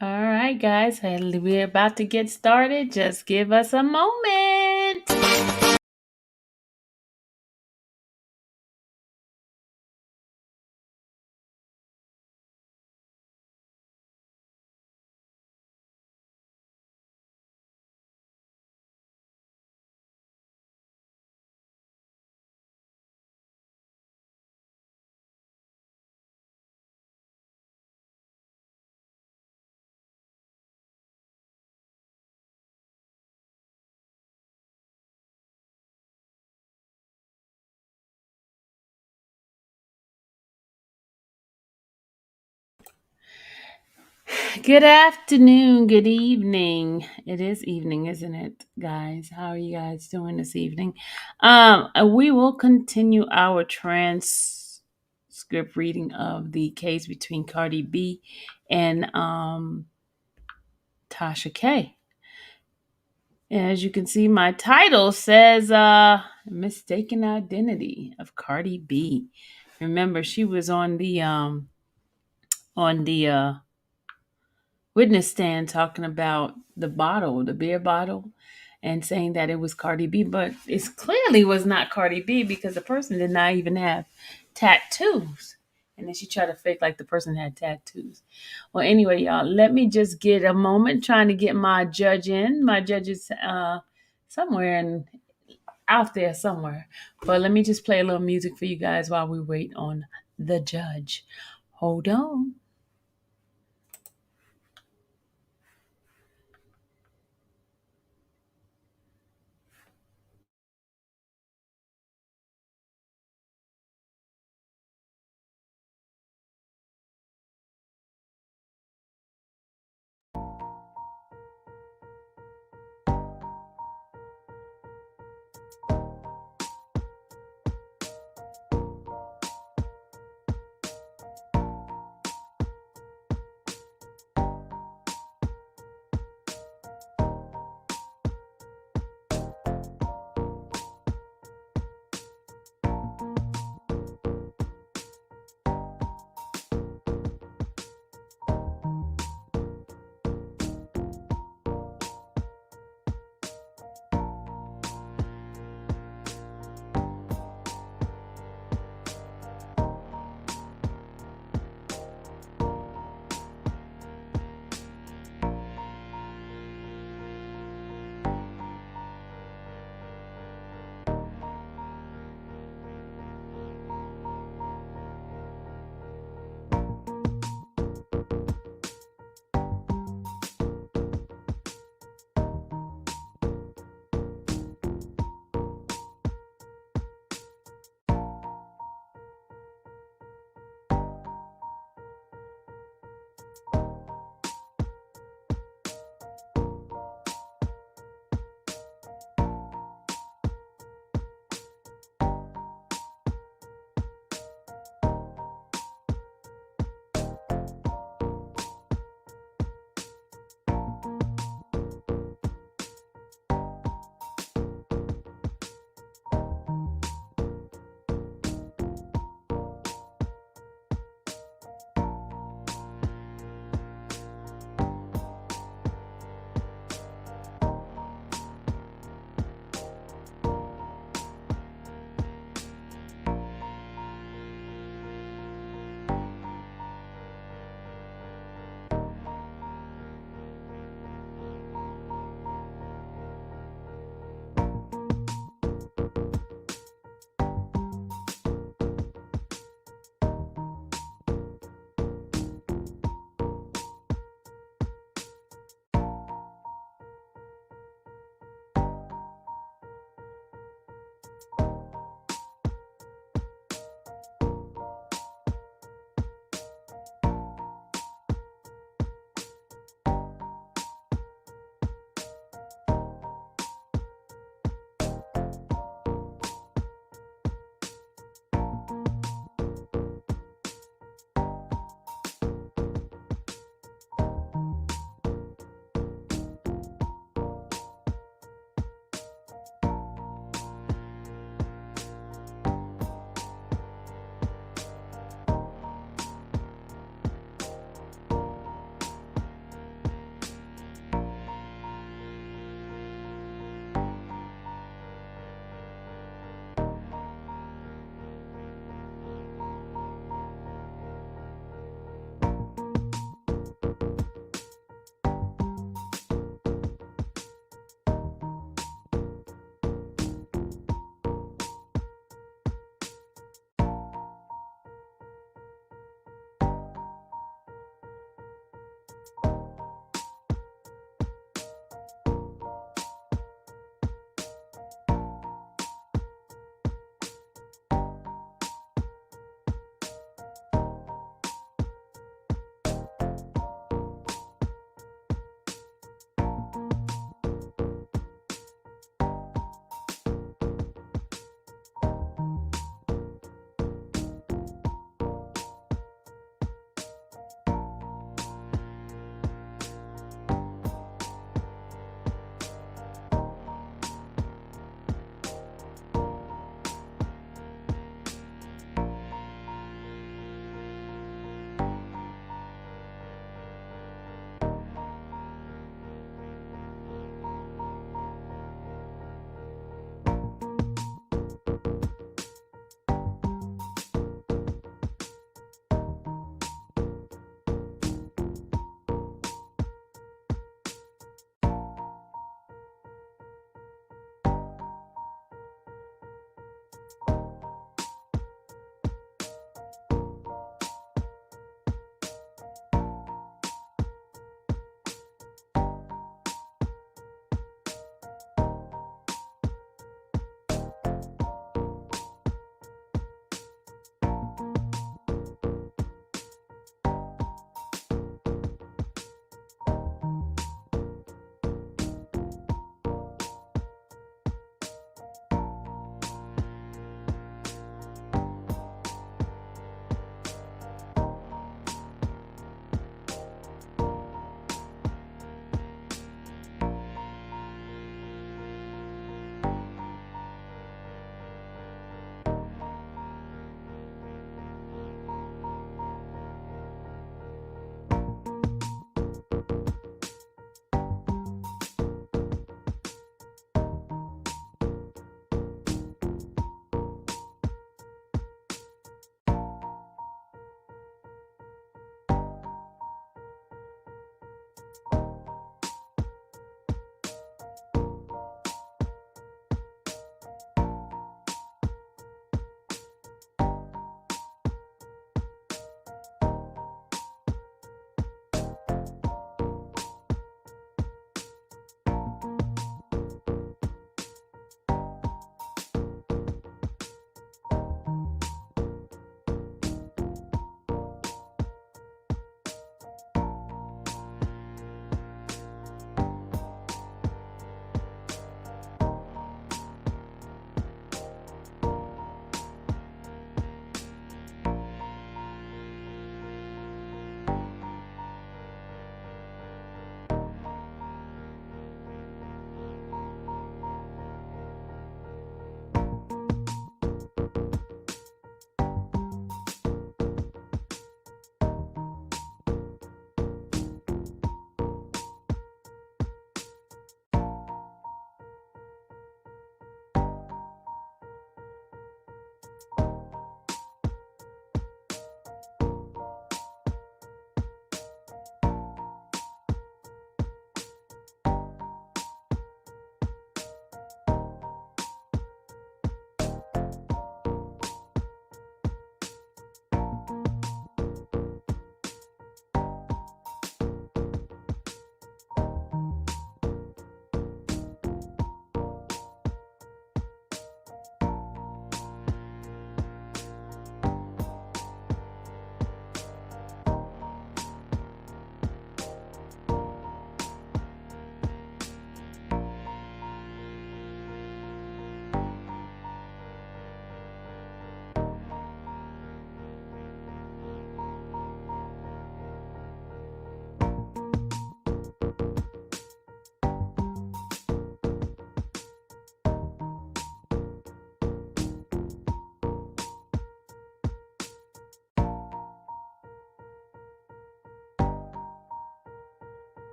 All right, guys, we're about to get started. Just give us a moment. Good afternoon, good evening. It is evening, isn't it, guys? How are you guys doing this evening? We will continue our transcript reading of the case between Cardi B and Tasha K. As you can see, my title says Mistaken Identity of Cardi B. Remember, she was on the witness stand talking about the bottle, the beer bottle, and saying that it was Cardi B, but it clearly was not Cardi B because the person did not even have tattoos. And then she tried to fake like the person had tattoos. Well, anyway, y'all, let me just get a moment trying to get my judge in. My judge is somewhere and out there somewhere. But let me just play a little music for you guys while we wait on the judge. Hold on.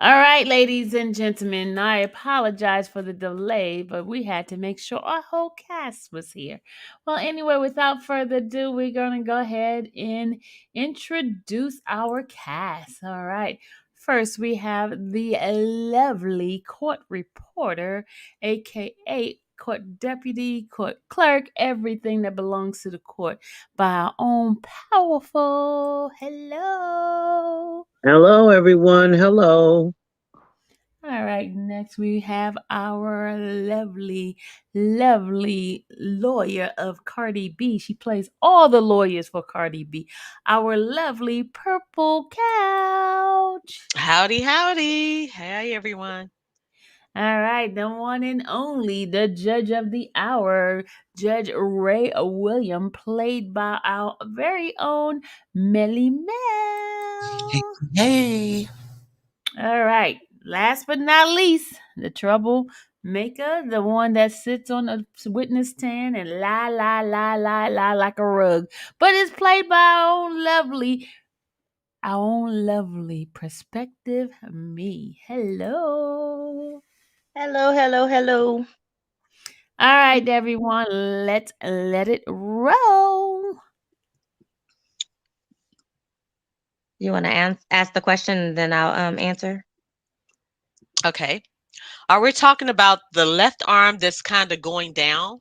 All right, ladies and gentlemen, I apologize for the delay, but we had to make sure our whole cast was here. Well, anyway, without further ado, we're going to go ahead and introduce our cast. All right. First, we have the lovely court reporter, aka court deputy, court clerk, everything that belongs to the court, by our own powerful. Hello. Hello, everyone. Hello. All right, next we have our lovely, lovely lawyer of Cardi B. She plays all the lawyers for Cardi B. Our lovely purple couch. Howdy, howdy. Hey, everyone. All right, the one and only, the judge of the hour, Judge Ray William, played by our very own Melly Hey, Mel. hey. All right. Last but not least, the troublemaker, the one that sits on the witness stand and lie like a rug, but is played by our own lovely perspective me. Hello. Hello, hello, hello. All right, everyone, let's let it roll. You want to ask the question and then I'll answer? Okay. Are we talking about the left arm that's kind of going down?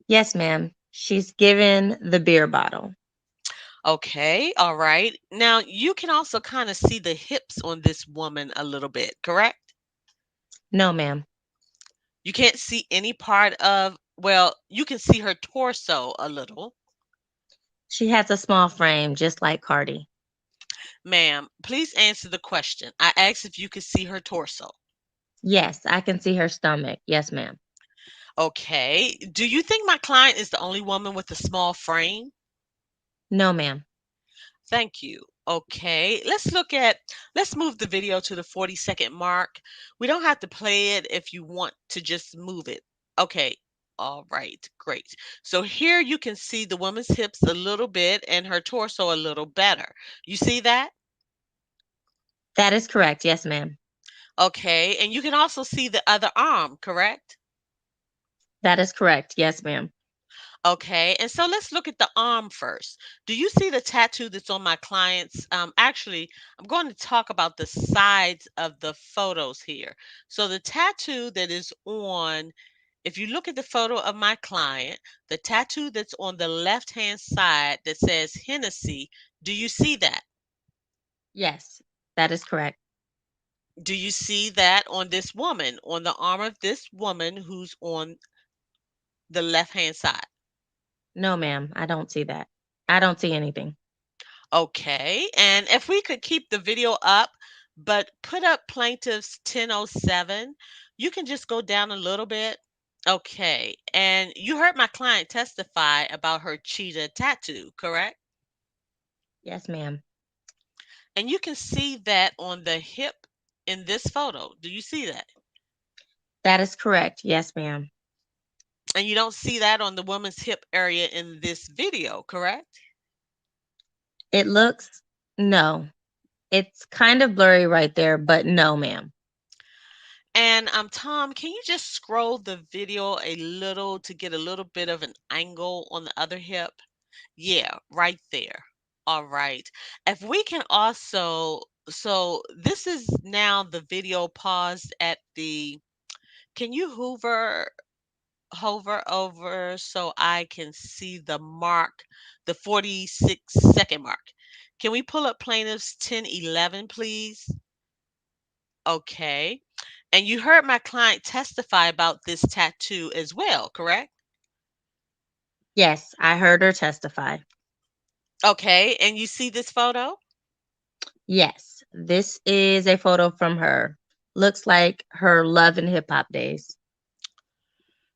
Yes, ma'am. She's given the beer bottle. Okay. All right. Now, you can also kind of see the hips on this woman a little bit, correct? No, ma'am. You can't see any part of, well, you can see her torso a little. She has a small frame, just like Cardi. Ma'am, please answer the question. I asked if you could see her torso. Yes, I can see her stomach. Yes, ma'am. Okay. Do you think my client is the only woman with a small frame? No, ma'am. Thank you. Okay, let's move the video to the 40-second mark. We don't have to play it if you want to just move it. Okay, all right, great. So here you can see the woman's hips a little bit and her torso a little better. You see that? That is correct. Yes, ma'am. Okay, and you can also see the other arm, correct? That is correct. Yes, ma'am. Okay, and so let's look at the arm first. Do you see the tattoo that's on my client's? Actually, I'm going to talk about the sides of the photos here. So the tattoo that is on, if you look at the photo of my client, the tattoo that's on the left-hand side that says Hennessy, do you see that? Yes, that is correct. Do you see that on this woman, on the arm of this woman who's on the left-hand side? No, ma'am. I don't see that. I don't see anything. Okay, and if we could keep the video up, but put up plaintiff's 1007, you can just go down a little bit. Okay, and you heard my client testify about her cheetah tattoo, correct? Yes, ma'am. And you can see that on the hip in this photo. Do you see that? That is correct. Yes, ma'am. And you don't see that on the woman's hip area in this video, correct? It looks, no. It's kind of blurry right there, but no, ma'am. And Tom, can you just scroll the video a little to get a little bit of an angle on the other hip? Yeah, right there. All right. If we can also, so this is now the video paused at the, can you hover over so I can see the mark, the 46-second mark. Can we pull up plaintiff's 1011, please? Okay. And you heard my client testify about this tattoo as well, correct? Yes, I heard her testify. Okay. And you see this photo? Yes, this is a photo from her. Looks like her love and hip hop days.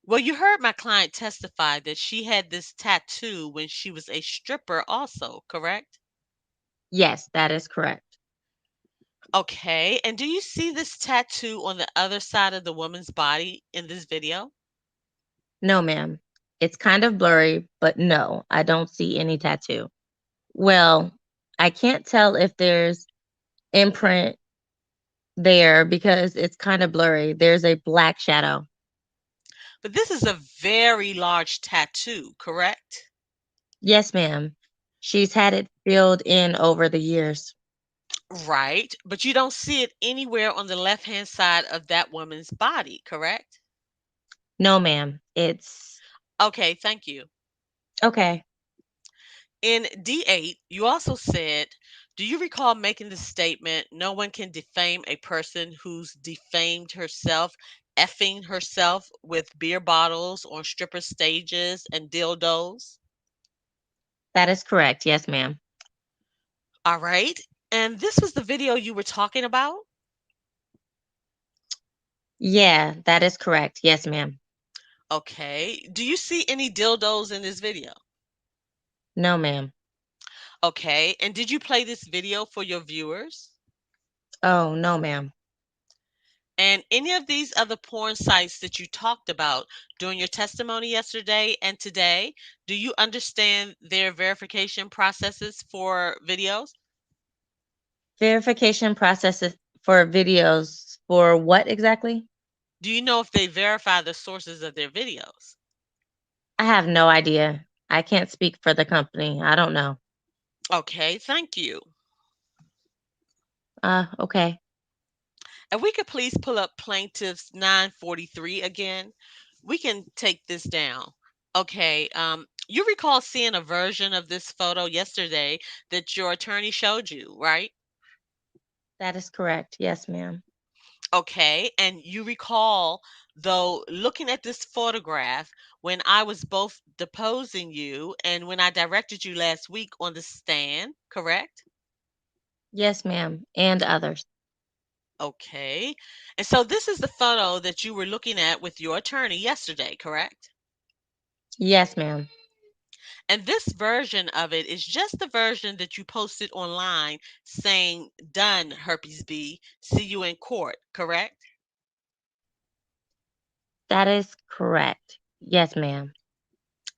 Well, you heard my client testify that she had this tattoo when she was a stripper, also, correct? Yes, that is correct. Okay. And do you see this tattoo on the other side of the woman's body in this video? No, ma'am. It's kind of blurry, but no, I don't see any tattoo. Well, I can't tell if there's imprint there because it's kind of blurry. There's a black shadow. But this is a very large tattoo, correct? Yes, ma'am. She's had it filled in over the years. Right. But you don't see it anywhere on the left-hand side of that woman's body, correct? No, ma'am. It's Okay, thank you. okay. In D8, you also said, do you recall making the statement, no one can defame a person who's defamed herself, effing herself with beer bottles on stripper stages and dildos? That is correct. Yes, ma'am. All right. And this was the video you were talking about? Yeah, that is correct. Yes, ma'am. Okay. Do you see any dildos in this video? No, ma'am. Okay. And did you play this video for your viewers? Oh, no, ma'am. And any of these other porn sites that you talked about during your testimony yesterday and today, do you understand their verification processes for videos? Verification processes for videos for what exactly? Do you know if they verify the sources of their videos? I have no idea. I can't speak for the company. I don't know. Okay, thank you. Okay. If we could please pull up plaintiff's 943 again, we can take this down. Okay, you recall seeing a version of this photo yesterday that your attorney showed you, right? That is correct. Yes, ma'am. Okay, and you recall, though, looking at this photograph when I was both deposing you and when I directed you last week on the stand, correct? Yes, ma'am. And others. Okay, and so this is the photo that you were looking at with your attorney yesterday, correct? Yes, ma'am. And this version of it is just the version that you posted online saying, done, herpes B, see you in court, correct? That is correct. Yes, ma'am.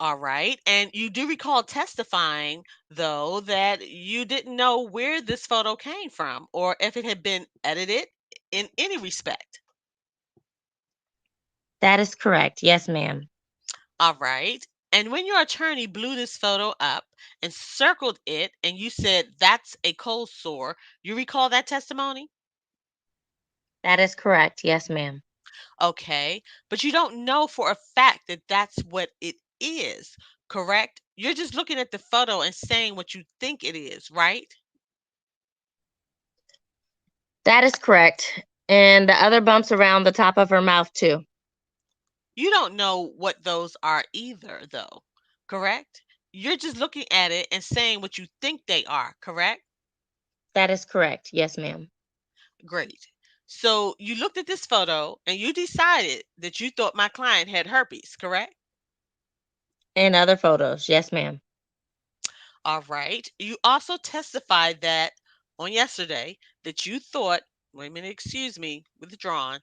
All right. And you do recall testifying, though, that you didn't know where this photo came from or if it had been edited in any respect. That is correct. Yes, ma'am. All right. And when your attorney blew this photo up and circled it, and you said that's a cold sore, you recall that testimony? That is correct. Yes, ma'am. Okay. But you don't know for a fact that that's what it is, correct? You're just looking at the photo and saying what you think it is, right? That is correct. And the other bumps around the top of her mouth, too. You don't know what those are either, though, correct? You're just looking at it and saying what you think they are, correct? That is correct. Yes, ma'am. Great. So you looked at this photo and you decided that you thought my client had herpes, correct? And other photos. Yes, ma'am. All right. You also testified that on yesterday that you thought, wait a minute, excuse me, withdrawn.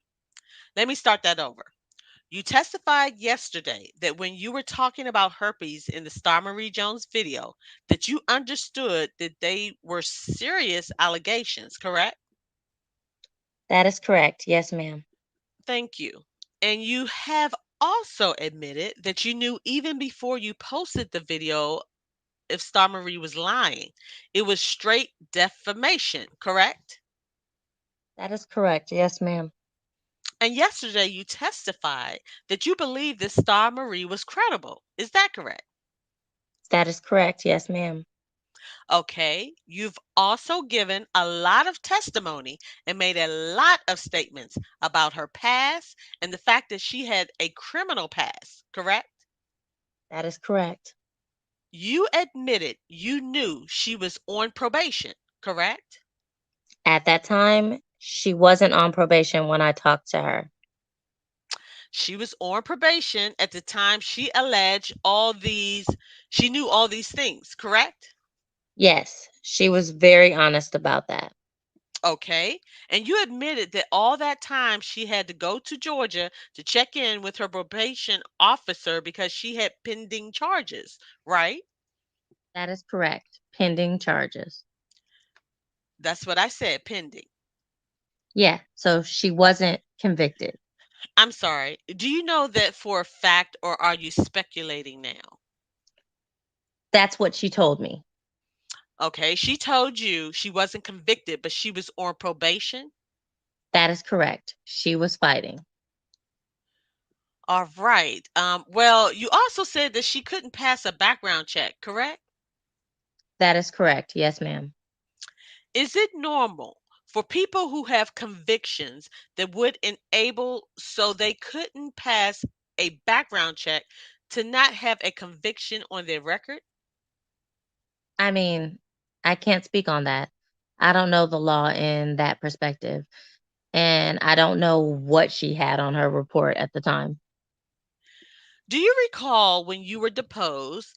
Let me start that over. You testified yesterday that when you were talking about herpes in the Star Marie Jones video, that you understood that they were serious allegations, correct? That is correct. Yes, ma'am. Thank you. And you have also admitted that you knew even before you posted the video if Star Marie was lying. It was straight defamation, correct? That is correct. Yes, ma'am. And yesterday you testified that you believed that Star Marie was credible. Is that correct? That is correct. Yes, ma'am. Okay. You've also given a lot of testimony and made a lot of statements about her past and the fact that she had a criminal past, correct? That is correct. You admitted you knew she was on probation, correct? At that time, she wasn't on probation when I talked to her. She was on probation at the time she alleged she knew all these things, correct? Yes, she was very honest about that. Okay. And you admitted that all that time she had to go to Georgia to check in with her probation officer because she had pending charges, right? That is correct. Pending charges. That's what I said, pending. Yeah, so she wasn't convicted. I'm sorry. Do you know that for a fact or are you speculating now? That's what she told me. Okay, she told you she wasn't convicted, but she was on probation. That is correct. She was fighting. All right. Well, you also said that she couldn't pass a background check, correct? That is correct. Yes, ma'am. Is it normal for people who have convictions that would enable so they couldn't pass a background check to not have a conviction on their record? I mean, I can't speak on that. I don't know the law in that perspective, and I don't know what she had on her report at the time. Do you recall when you were deposed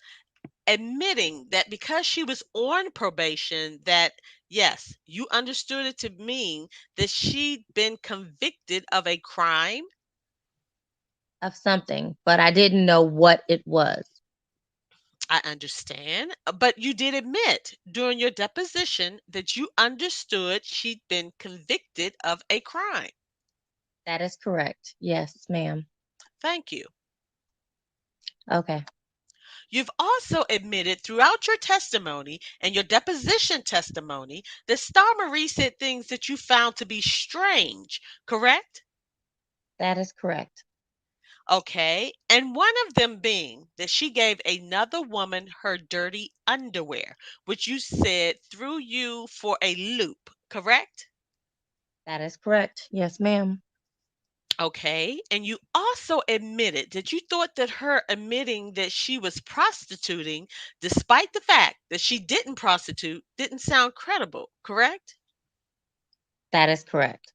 admitting that because she was on probation that yes, you understood it to mean that she'd been convicted of a crime? Of something, but I didn't know what it was. I understand, but you did admit during your deposition that you understood she'd been convicted of a crime. That is correct. Yes, ma'am. Thank you. Okay. You've also admitted throughout your testimony and your deposition testimony that Star Marie said things that you found to be strange, correct? That is correct. Okay. And one of them being that she gave another woman her dirty underwear, which you said threw you for a loop, correct? That is correct. Yes, ma'am. Okay. And you also admitted that you thought that her admitting that she was prostituting, despite the fact that she didn't prostitute, didn't sound credible, correct? That is correct.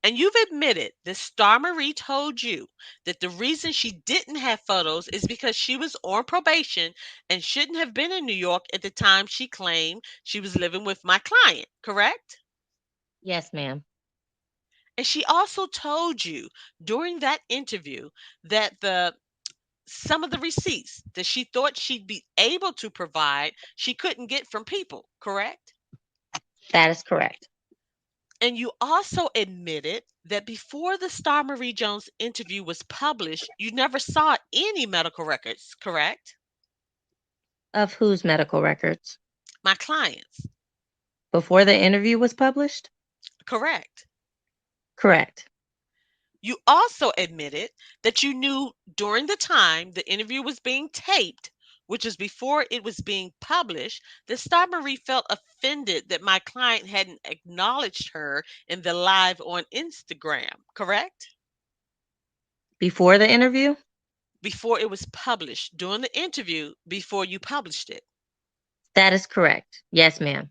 And you've admitted that Star Marie told you that the reason she didn't have photos is because she was on probation and shouldn't have been in New York at the time she claimed she was living with my client, correct? Yes, ma'am. And she also told you during that interview that the some of the receipts that she thought she'd be able to provide, she couldn't get from people, correct? That is correct. And you also admitted that before the Star Marie Jones interview was published, you never saw any medical records, correct? Of whose medical records? My clients, Before the interview was published? correct. Correct. You also admitted that you knew during the time the interview was being taped, which is before it was being published, that Star Marie felt offended that my client hadn't acknowledged her in the live on Instagram, correct? Before the interview? Before it was published, during the interview, before you published it. That is correct. Yes, ma'am.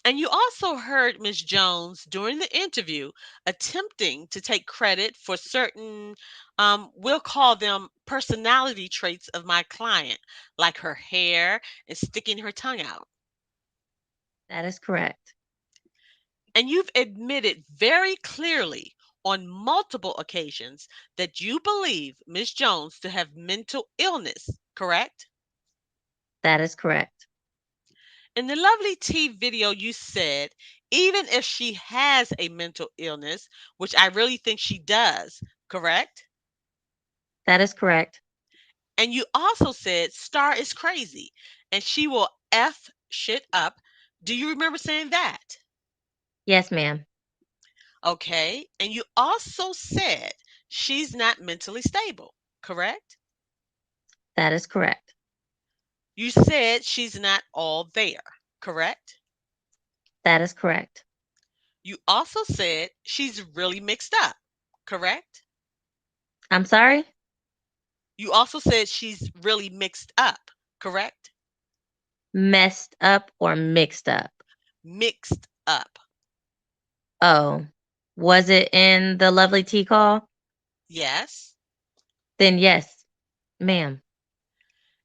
And you also heard Ms. Jones during the interview attempting to take credit for certain, we'll call them personality traits of my client, like her hair and sticking her tongue out. That is correct. And you've admitted very clearly on multiple occasions that you believe Ms. Jones to have mental illness, correct? That is correct. In the Lovely T video, you said, even if she has a mental illness, which I really think she does, correct? That is correct. And you also said Star is crazy and she will F shit up. Do you remember saying that? Yes, ma'am. Okay. And you also said she's not mentally stable, correct? That is correct. You said she's not all there, correct? That is correct. You also said she's really mixed up, correct? I'm sorry? You also said she's really mixed up, correct? Messed up or mixed up? Mixed up. Oh, was it in the lovely tea call? Yes. Then yes, ma'am.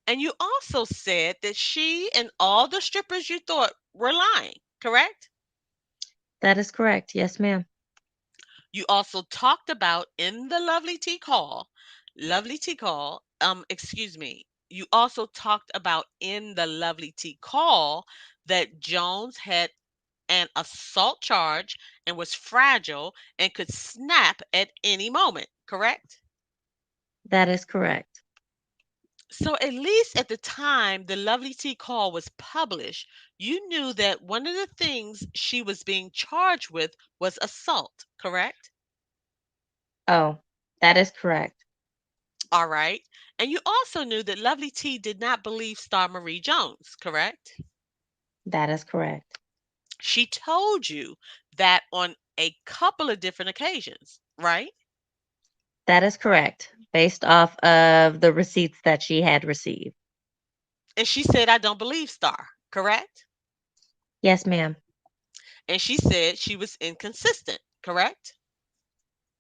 And you also said that she and all the strippers you thought were lying, correct? That is correct. Yes, ma'am. You also talked about in the excuse me. You also talked about in the lovely tea call that Jones had an assault charge and was fragile and could snap at any moment, correct? That is correct. So, at least at the time the Lovely T call was published, you knew that one of the things she was being charged with was assault, correct? Oh, that is correct. All right. And you also knew that Lovely T did not believe Star Marie Jones, correct? That is correct. She told you that on a couple of different occasions, right? That is correct, based off of the receipts that she had received. And she said, I don't believe Star, correct? Yes, ma'am. And she said she was inconsistent, correct?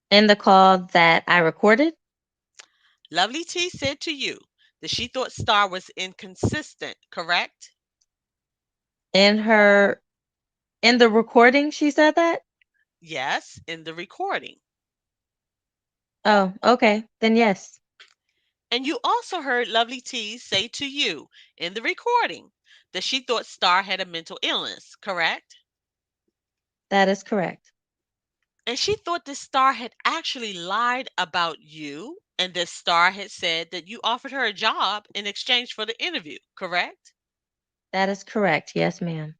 In the call that I recorded, Lovely T said to you that she thought Star was inconsistent, correct? in her in the recording, she said that? Yes, in the recording. Oh, okay. Then yes. And you also heard Lovely T say to you in the recording that she thought Star had a mental illness, correct? That is correct. And she thought that Star had actually lied about you and that Star had said that you offered her a job in exchange for the interview, correct? That is correct. Yes, ma'am.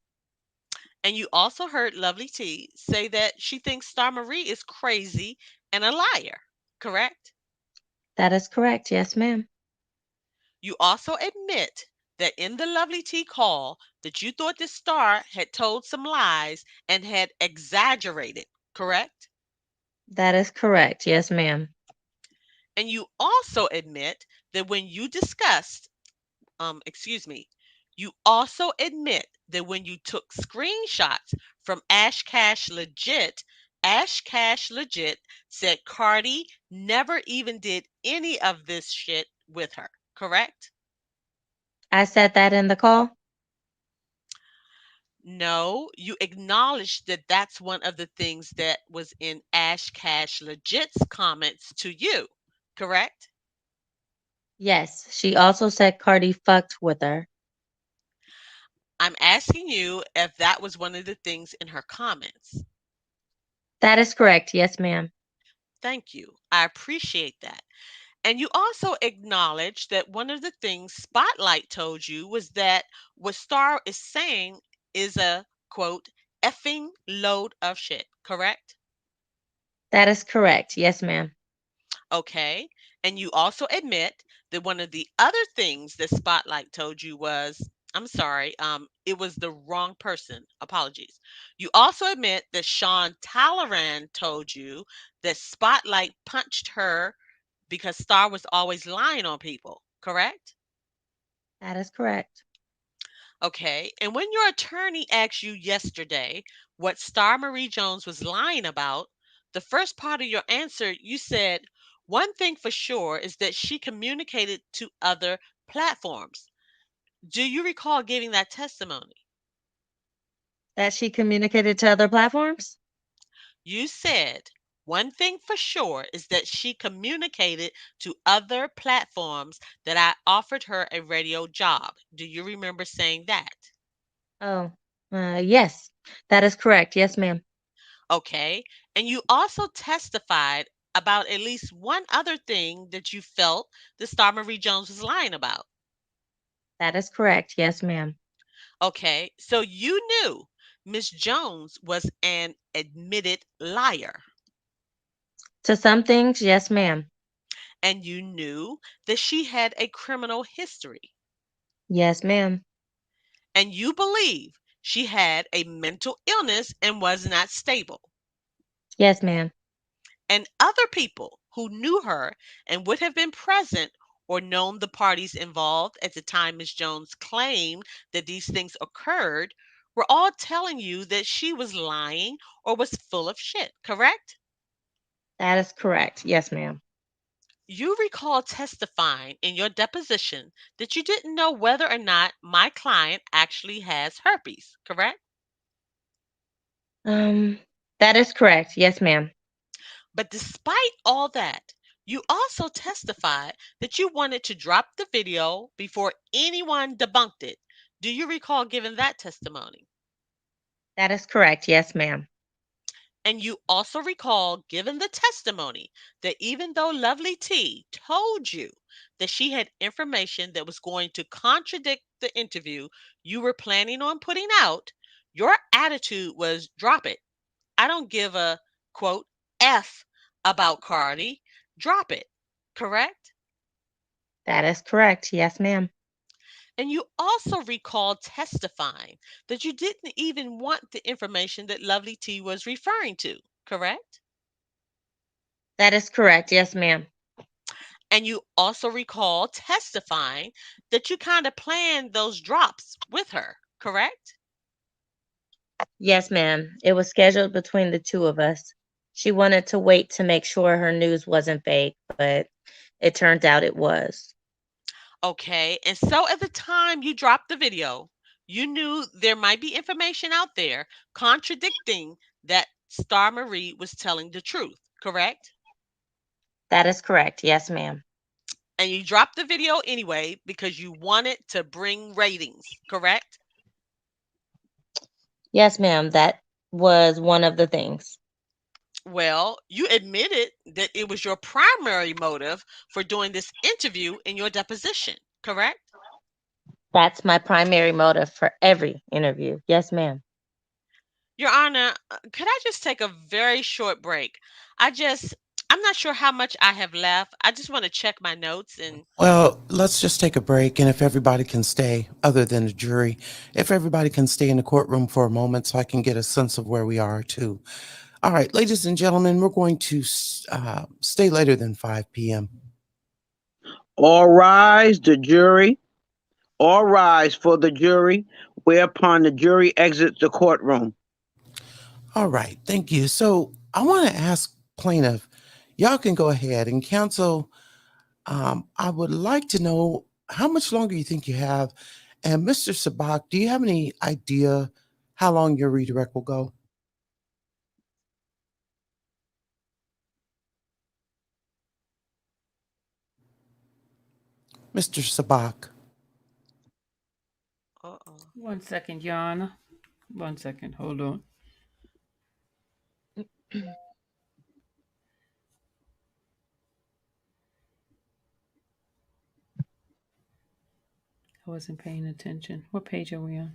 And you also heard Lovely T say that she thinks Star Marie is crazy and a liar, correct? That is correct. Yes, ma'am. You also admit that in the Lovely T call that you thought that Star had told some lies and had exaggerated, correct? That is correct. Yes, ma'am. And you also admit that when you discussed, excuse me, you also admit that when you took screenshots from Ash Cash Legit, Ash Cash Legit said Cardi never even did any of this shit with her, correct? I said that in the call? No, you acknowledged that that's one of the things that was in Ash Cash Legit's comments to you, correct? Yes. She also said Cardi fucked with her. I'm asking you if that was one of the things in her comments. That is correct. Yes, ma'am. Thank you. I appreciate that. And you also acknowledge that one of the things Spotlight told you was that what Star is saying is a quote, effing load of shit, correct? That is correct. Yes, ma'am. Okay. And you also admit that one of the other things that Spotlight told you was, I'm sorry, it was the wrong person. Apologies. You also admit that Sean Talleyrand told you that Spotlight punched her because Star was always lying on people, correct? That is correct. Okay. And when your attorney asked you yesterday what Star Marie Jones was lying about, the first part of your answer, you said, one thing for sure is that she communicated to other platforms. Do you recall giving that testimony? That she communicated to other platforms? You said, one thing for sure is that she communicated to other platforms that I offered her a radio job. Do you remember saying that? Oh, yes. That is correct. Yes, ma'am. Okay. And you also testified about at least one other thing that you felt that Star Marie Jones was lying about. That is correct. Yes, ma'am. Okay. So you knew Miss Jones was an admitted liar. To some things, yes, ma'am. And you knew that she had a criminal history. Yes, ma'am. And you believe she had a mental illness and was not stable. Yes, ma'am. And other people who knew her and would have been present or known the parties involved at the time Ms. Jones claimed that these things occurred were all telling you that she was lying or was full of shit, correct? That is correct. Yes, ma'am. You recall testifying in your deposition that you didn't know whether or not my client actually has herpes, correct? Um, that is correct. Yes, ma'am. But despite all that, you also testified that you wanted to drop the video before anyone debunked it. Do you recall giving that testimony? That is correct. Yes, ma'am. And you also recall giving the testimony that even though Lovely T told you that she had information that was going to contradict the interview you were planning on putting out, your attitude was drop it. I don't give a quote F about Cardi. Drop it. Correct? That is correct. Yes, ma'am. And you also recall testifying that you didn't even want the information that Lovely T was referring to. Correct? That is correct. Yes, ma'am. And you also recall testifying that you kind of planned those drops with her, correct? Yes, ma'am. It was scheduled between the two of us. She wanted to wait to make sure her news wasn't fake, but it turned out it was. Okay. And so at the time you dropped the video, you knew there might be information out there contradicting that Star Marie was telling the truth, correct? That is correct. Yes, ma'am. And you dropped the video anyway because you wanted to bring ratings, correct? Yes, ma'am. That was one of the things. Well, you admitted that it was your primary motive for doing this interview in your deposition, correct? That's my primary motive for every interview. Yes, ma'am. Your Honor, could I just take a very short break? I'm not sure how much I have left. I just want to check my notes and Well, let's just take a break, and if everybody can stay, other than the jury, if everybody can stay in the courtroom for a moment so I can get a sense of where we are, too. All right, ladies and gentlemen, we're going to stay later than 5 p.m. All rise, the jury. All rise for the jury, whereupon the jury exits the courtroom. All right, thank you. So I want to ask plaintiff, y'all can go ahead and counsel. I would like to know how much longer you think you have. And Mr. Sabak, do you have any idea how long your redirect will go? Mr. Sabak. uh-oh. 1 second, Your Honor. 1 second. Hold on. I wasn't paying attention. What page are we on?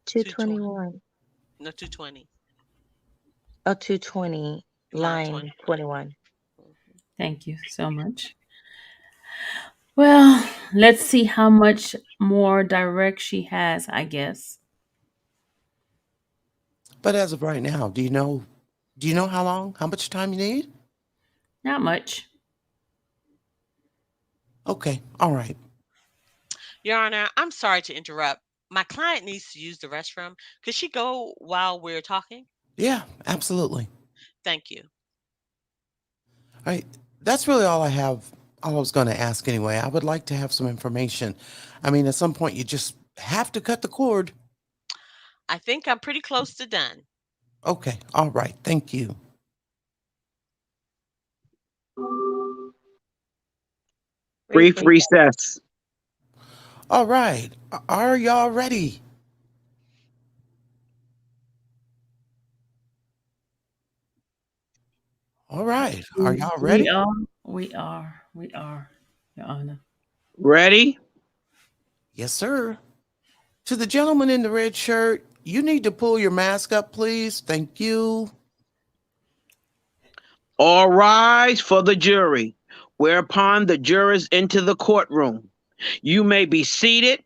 220. 221. No, 220. Oh, 220, Line line 20. 21. Mhm. Thank you so much. Well, let's see how much more direct she has, I guess. But as of right now, do you know how long, how much time you need? Not much. Okay, all right. Your Honor, I'm sorry to interrupt. My client needs to use the restroom. Could she go while we're talking? Yeah, absolutely. Thank you. All right. That's really all I was going to ask anyway. I would like to have some information. I mean, at some point you just have to cut the cord. I think I'm pretty close to done. Okay, all right. Thank you. Brief Brief recess. recess. All right. Are y'all ready? All right. Are y'all ready? We are. We are. We are, Your Honor. Ready? Yes, sir. To the gentleman in the red shirt, you need to pull your mask up, please. Thank you. All rise for the jury, whereupon the jurors enter the courtroom. You may be seated.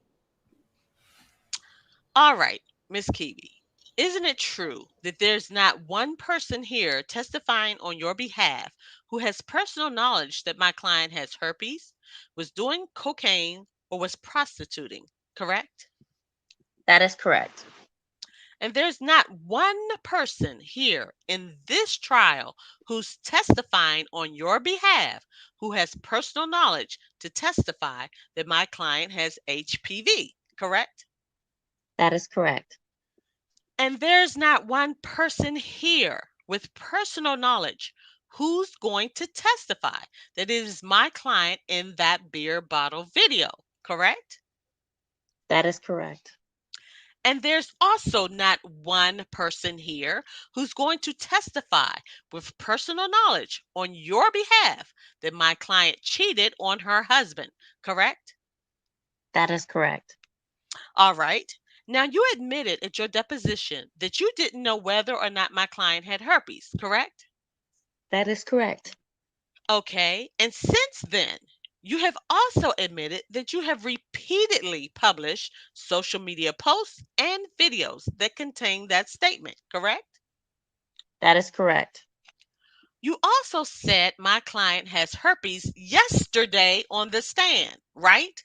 All right, Miss Kiwi, isn't it true that there's not one person here testifying on your behalf who has personal knowledge that my client has herpes, was doing cocaine, or was prostituting, correct? That is correct. And there's not one person here in this trial who's testifying on your behalf who has personal knowledge to testify that my client has HPV, correct? That is correct. And there's not one person here with personal knowledge who's going to testify that it is my client in that beer bottle video, correct? That is correct. And there's also not one person here who's going to testify with personal knowledge on your behalf that my client cheated on her husband, correct? That is correct. All right. Now, you admitted at your deposition that you didn't know whether or not my client had herpes, correct? That is correct. Okay. And since then, you have also admitted that you have repeatedly published social media posts and videos that contain that statement, correct? That is correct. You also said my client has herpes yesterday on the stand, right?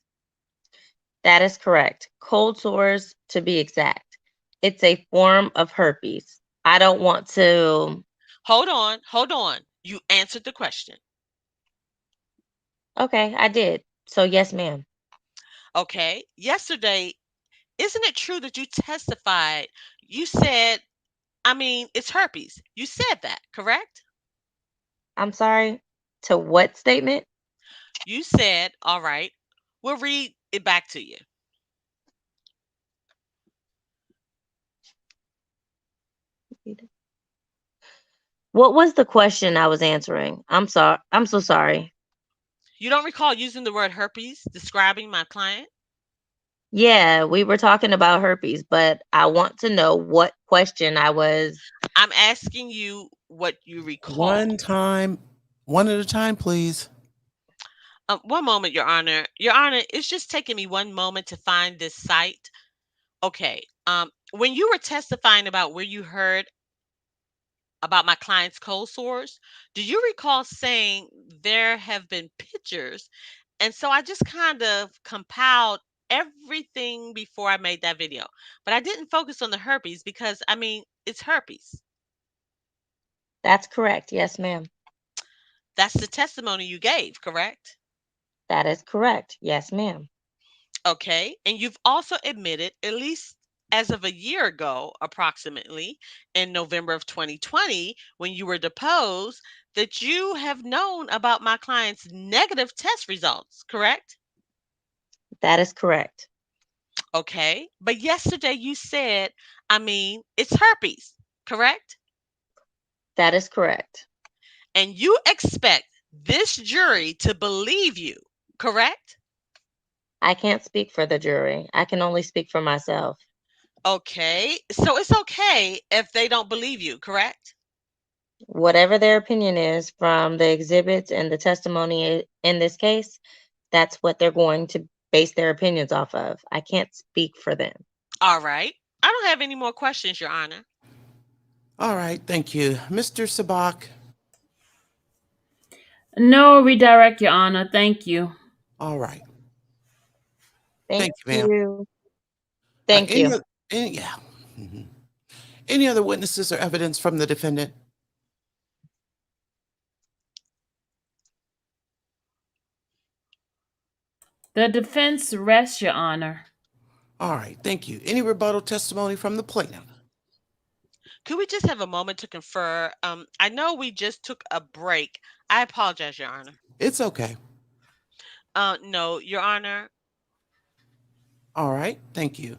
That is correct. Cold sores, to be exact. It's a form of herpes. I don't want to. Hold on, hold on. You answered the question. Okay, I did. So, yes, ma'am. Okay. Yesterday, isn't it true that you testified? You said, it's herpes. You said that, correct? I'm sorry. To what statement? You said, all right, we'll read it back to you. What was the question I was answering? I'm sorry. I'm so sorry. You don't recall using the word herpes describing my client? Yeah, we were talking about herpes, but I want to know what question I was. I'm asking you what you recall. One at a time, please. One moment, Your Honor. Your Honor, it's just taking me one moment to find this site. Okay. When you were testifying about where you heard about my client's cold sores, do you recall saying there have been pictures? And so I just kind of compiled everything before I made that video. But I didn't focus on the herpes because, it's herpes. That's correct. Yes, ma'am. That's the testimony you gave, correct? That is correct. Yes, ma'am. Okay. And you've also admitted, at least as of a year ago, approximately in November of 2020, when you were deposed, that you have known about my client's negative test results, correct? That is correct. Okay. But yesterday you said, it's herpes, correct? That is correct. And you expect this jury to believe you, correct? I can't speak for the jury. I can only speak for myself. Okay. So it's okay if they don't believe you, correct? Whatever their opinion is from the exhibits and the testimony in this case, that's what they're going to base their opinions off of. I can't speak for them. All right. I don't have any more questions, Your Honor. All right, thank you. Mr. Sabak. No redirect, Your Honor. Thank you. All right. Thank Thank you, ma'am. you. Thank Any you. other, yeah. Mhm. Any other witnesses or evidence from the defendant? The defense rests, Your Honor. All right, thank you. Any rebuttal testimony from the plaintiff? Could we just have a moment to confer? I know we just took a break. I apologize, Your Honor. It's okay. No, Your Honor. All right, thank you.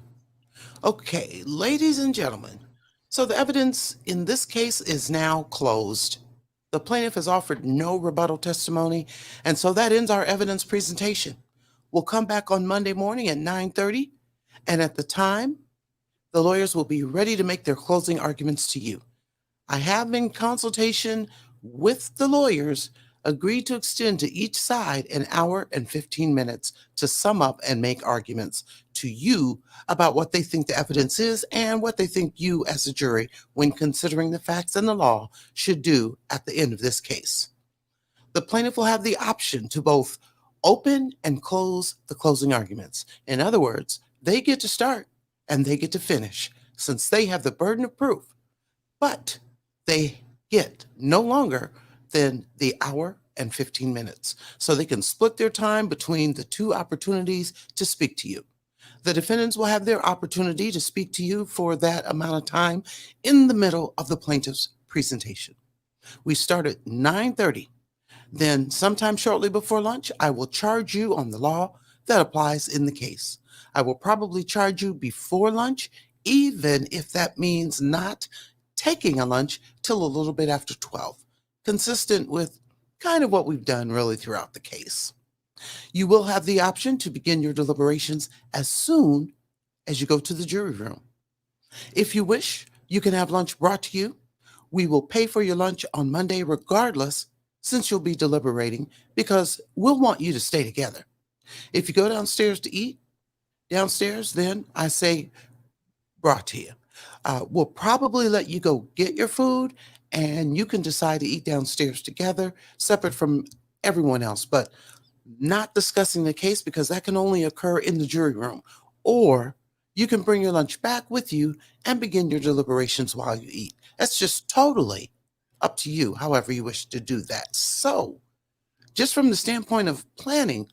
Okay, ladies and gentlemen, so the evidence in this case is now closed. The plaintiff has offered no rebuttal testimony, and so that ends our evidence presentation. We'll come back on Monday morning at 9:30, and at the time, the lawyers will be ready to make their closing arguments to you. I have, in consultation with the lawyers, agreed to extend to each side an hour and 15 minutes to sum up and make arguments to you about what they think the evidence is and what they think you, as a jury, when considering the facts and the law, should do at the end of this case. The plaintiff will have the option to both open and close the closing arguments. In other words, they get to start and they get to finish, since they have the burden of proof. But they get no longer than the hour and 15 minutes. So they can split their time between the two opportunities to speak to you. The defendants will have their opportunity to speak to you for that amount of time in the middle of the plaintiff's presentation. We start at 9:30. Then, sometime shortly before lunch, I will charge you on the law that applies in the case. I will probably charge you before lunch even if that means not taking a lunch till a little bit after 12, consistent with kind of what we've done really throughout the case. You will have the option to begin your deliberations as soon as you go to the jury room. If you wish, you can have lunch brought to you. We will pay for your lunch on Monday regardless, since you'll be deliberating, because we'll want you to stay together. If you go downstairs to eat, downstairs, then I say brought to you. We'll probably let you go get your food and you can decide to eat downstairs together, separate from everyone else, but not discussing the case because that can only occur in the jury room. Or you can bring your lunch back with you and begin your deliberations while you eat. That's just totally up to you, however you wish to do that. So, just from the standpoint of planning,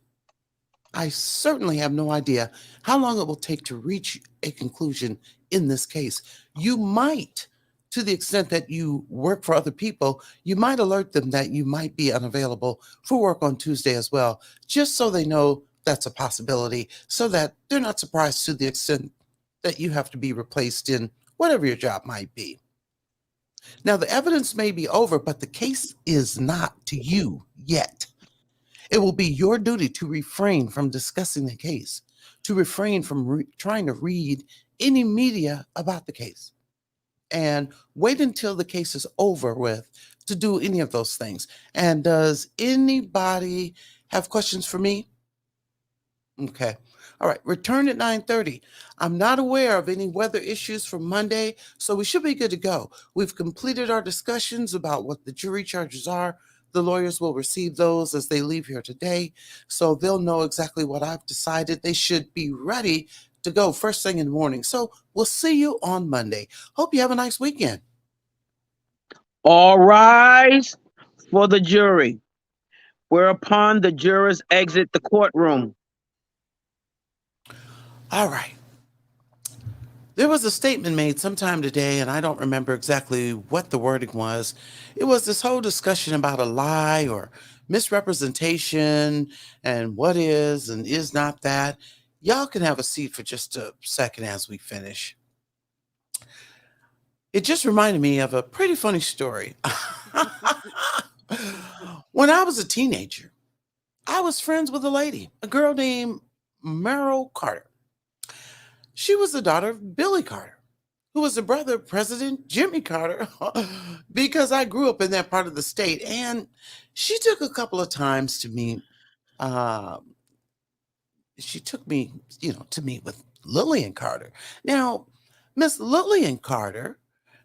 I certainly have no idea how long it will take to reach a conclusion in this case. You might, to the extent that you work for other people, you might alert them that you might be unavailable for work on Tuesday as well, just so they know that's a possibility, so that they're not surprised to the extent that you have to be replaced in whatever your job might be. Now, the evidence may be over, but the case is not to you yet. It will be your duty to refrain from discussing the case, to refrain from trying to read any media about the case, and wait until the case is over with to do any of those things. And does anybody have questions for me? Okay. All right. Return at 9:30. I'm not aware of any weather issues for Monday, so we should be good to go. We've completed our discussions about what the jury charges are. The lawyers will receive those as they leave here today, so they'll know exactly what I've decided. They should be ready to go first thing in the morning. So we'll see you on Monday. Hope you have a nice weekend. All rise for the jury, whereupon the jurors exit the courtroom. All right. There was a statement made sometime today, and I don't remember exactly what the wording was. It was this whole discussion about a lie or misrepresentation and what is and is not that. Y'all can have a seat for just a second as we finish. It just reminded me of a pretty funny story. When I was a teenager, I was friends with a lady, a girl named Merrill Carter. She was the daughter of Billy Carter, who was the brother of President Jimmy Carter, because I grew up in that part of the state. And she took a couple of times to meet, uh, she took me, to meet with Lillian Carter. Now, Miss Lillian Carter,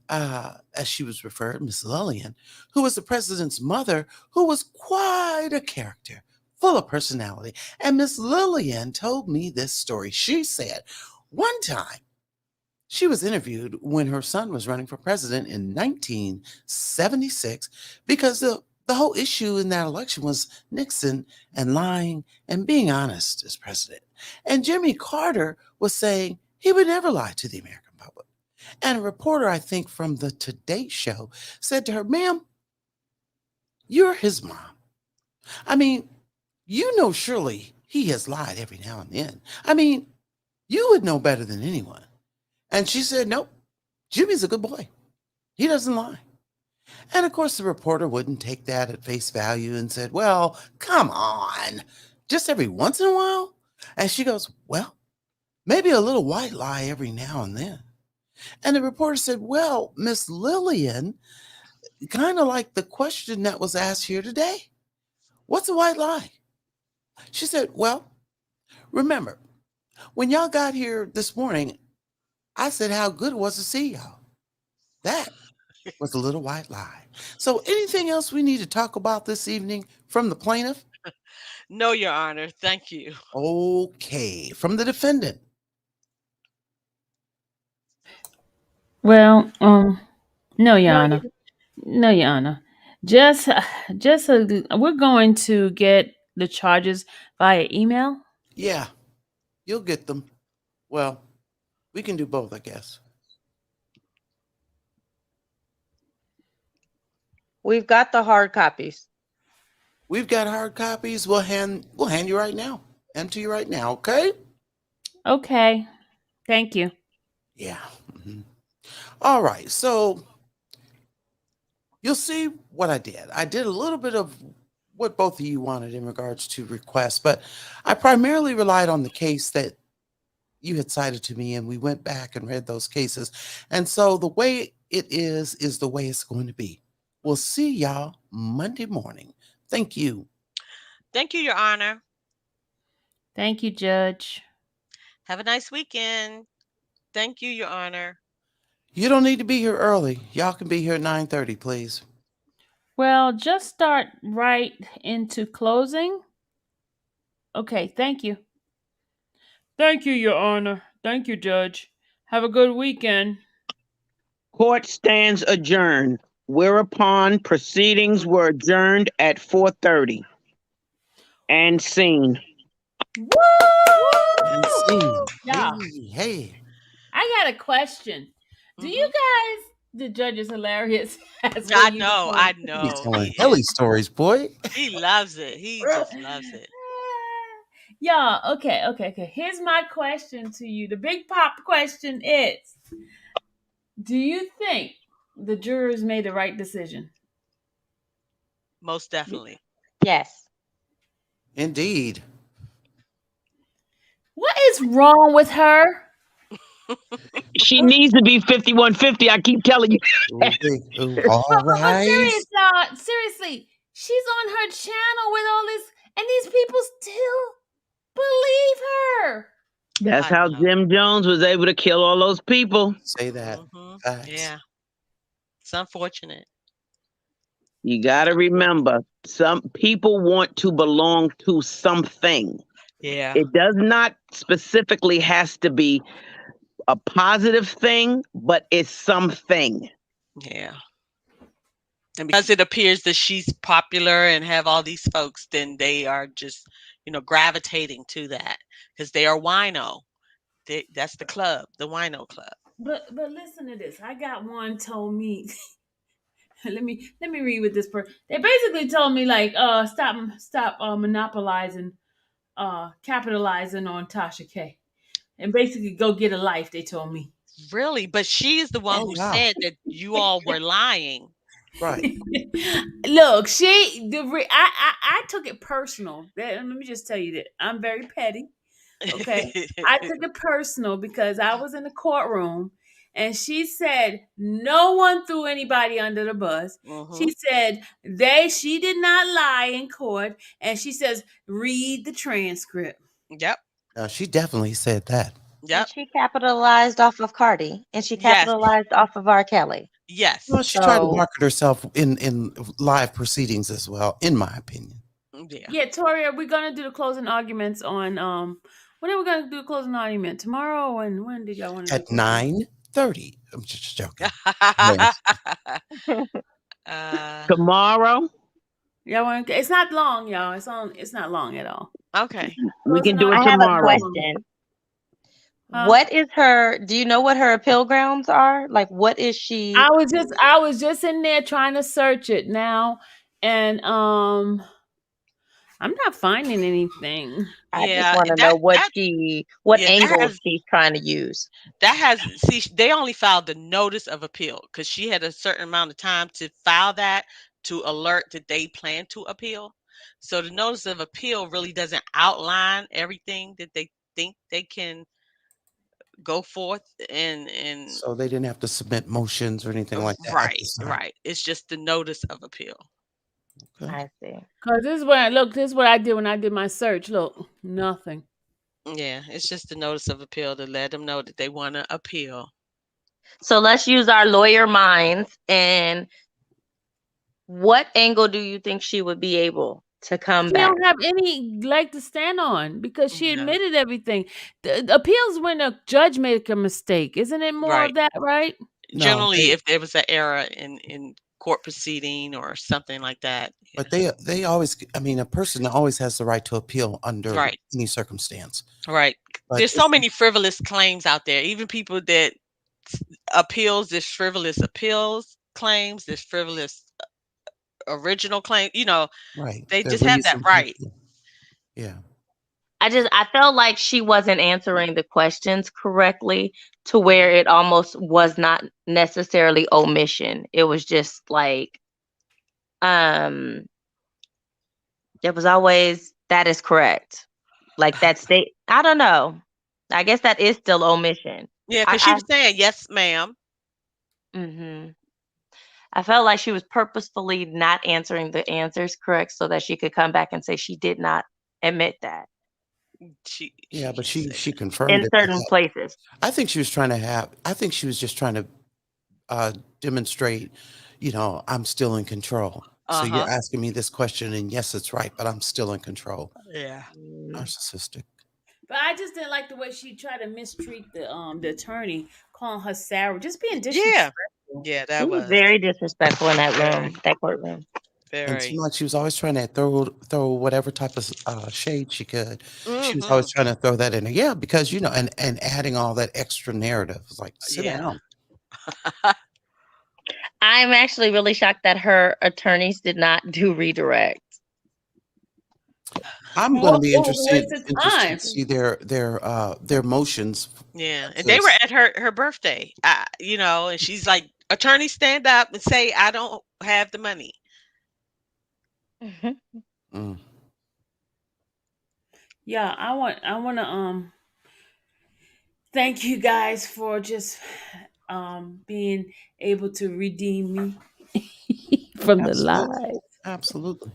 as she was referred, Miss Lillian, who was the president's mother, who was quite a character, full of personality. And Miss Lillian told me this story. She said, one time, she was interviewed when her son was running for president in 1976 because the whole issue in that election was Nixon and lying and being honest as president. And Jimmy Carter was saying he would never lie to the American public. And a reporter, I think from the Today Show, said to her, ma'am, you're his mom. I mean, you know surely he has lied every now and then. I mean, you would know better than anyone. And she said, nope, Jimmy's a good boy. He doesn't lie. And of course, the reporter wouldn't take that at face value and said, well, come on, just every once in a while? And she goes, well, maybe a little white lie every now and then. And the reporter said, well, Miss Lillian, kind of like the question that was asked here today. What's a white lie? She said, well, remember, when y'all got here this morning, I said how good it was to see y'all. That was a little white lie. So anything else we need to talk about this evening from the plaintiff? No, Your Honor. Thank you. Okay, from the defendant. Well, no, Your No, Honor. No, Your Honor. Just, we're going to get the charges via email. Yeah, you'll get them. Well, we can do both, I guess. we've got the hard copies. We've got hard copies. We'll hand you right now. Hand to you right now, okay? Okay. Thank you. Yeah. All right. So you'll see what I did. I did a little bit of what both of you wanted in regards to requests, but I primarily relied on the case that you had cited to me, and we went back and read those cases. And so the way it is the way it's going to be. We'll see y'all Monday morning. Thank you. Thank you, Your Honor. Thank you, Judge. Have a nice weekend. Thank you, Your Honor. You don't need to be here early. Y'all can be here at 9:30, please. Well, just start right into closing. Okay, thank you. Thank you, Your Honor. Thank you, Judge. Have a good weekend. Court stands adjourned, whereupon proceedings were adjourned at 4:30 and scene. And Woo! see. Yeah, Hey. I got a question. Do you Hmm. guys, the judge is hilarious as per I usual. know, I You be know. telling He Helly is. stories, boy. He loves it. He just loves it. Y'all, okay. Here's my question to you. The big pop question is, do you think the jurors made the right decision? Most definitely. Yes. Indeed. What is wrong with her? She needs to be 5150. I keep telling you. Ooh, big. Ooh, all But serious, rise. y'all, seriously, she's on her channel with all this, and these people still believe her. That's I how know. Jim Jones was able to kill all those people. Say that. Hmm. Facts. Yeah. It's unfortunate. You got It's to unfortunate. remember, some people want to belong to something. Yeah. It does not specifically has to be a positive thing, but it's something. Yeah. And because it appears that she's popular and have all these folks, then they are just, gravitating to that because they are wino. That's the club, the wino club. But listen to this. I got one told me. let me read with this person. They basically told me like stop monopolizing capitalizing on Tasha K, and basically go get a life. They told me. Really? But she is the one Oh, who wow. said that you all were lying. Right. Look, I took it personal. Let me just tell you that I'm very petty. Okay. I took it personal because I was in the courtroom and she said no one threw anybody under the bus. Hmm. She said she did not lie in court, and she says read the transcript. Yep. She definitely said that. And Yep. she capitalized off of Cardi and she Yes. capitalized off of R. Kelly. Well, Yes. she tried to So market herself in live proceedings as well, in my opinion. Yeah. Yeah, Tori, are we gonna do the closing arguments on when are we gonna do the closing argument? Tomorrow, and when did y'all want to do At closing? 9:30. I'm just joking. Yes. uh, Tomorrow, Y'all want it's not long, y'all. It's not long at all. okay. we can Closing do it I have a arguments tomorrow. tomorrow. question. Huh? What is her, do you know what her appeal grounds are? Like, what is she? I was just in there trying to search it now, and I'm not finding anything. I just Yeah, want to know that what that what yeah, that angle has she's trying to use. that has see they only filed the notice of appeal because she had a certain amount of time to file that to alert that they plan to appeal. So the notice of appeal really doesn't outline everything that they think they can go forth and So they didn't have to submit motions or anything like that at right, this time. right. It's just the notice of appeal. Okay. I see. Cause this is what I look. This is what I did when I did my search. Look, nothing. Yeah, it's just the notice of appeal to let them know that they want to appeal. So let's use our lawyer minds. And what angle do you think she would be able to come She back? don't have any leg to stand on because she No, admitted everything. The appeals when a judge make a mistake, isn't it more right. of that, right? No, Generally, if there was an error in court proceeding or something like that. Yeah. but they always. I mean, a person always has the right to appeal under Right. any circumstance. Right. But There's so many frivolous claims out there. Even people that appeals, there's frivolous appeals claims, there's frivolous original claim. right, They the just have that reason. right. Yeah. I felt like she wasn't answering the questions correctly to where it almost was not necessarily omission. It was just like um it was always that is correct. Like that state I don't know. I guess that is still omission. Yeah, because she I was saying, yes, ma'am. mhm. I felt like she was purposefully not answering the answers correct so that she could come back and say she did not admit that Yeah, She but can she say she that. confirmed in it. certain places. I think she was trying to have. I think she was just trying to demonstrate. I'm still in control. So you're Uh-huh. asking me this question, and yes, it's right, but I'm still in control. Yeah. Mm. Narcissistic. But I just didn't like the way she tried to mistreat the attorney, calling her Sarah, just being Yeah. disrespectful. Yeah, She that was was very disrespectful in that room, very, that courtroom. And it seemed very. like she was always trying to throw whatever type of shade she could. She was always Mm-hmm. trying to throw that in there. Yeah, because and adding all that extra narrative. It's like, sit Yeah. down. I'm actually really shocked that her attorneys did not do redirect. I'm going Well, to be it was a interested waste of interested time. to see their motions. Yeah. And they were This. at her birthday. And she's like, attorney, stand up and say, I don't have the money. Mhm. Mm, Yeah, I wanna thank you guys for just being able to redeem me from the absolutely, lies. absolutely.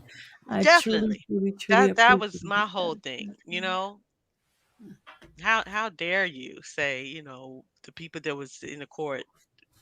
I truly, Definitely. truly, truly That appreciate was my whole that. thing. How dare you say, the people that was in the court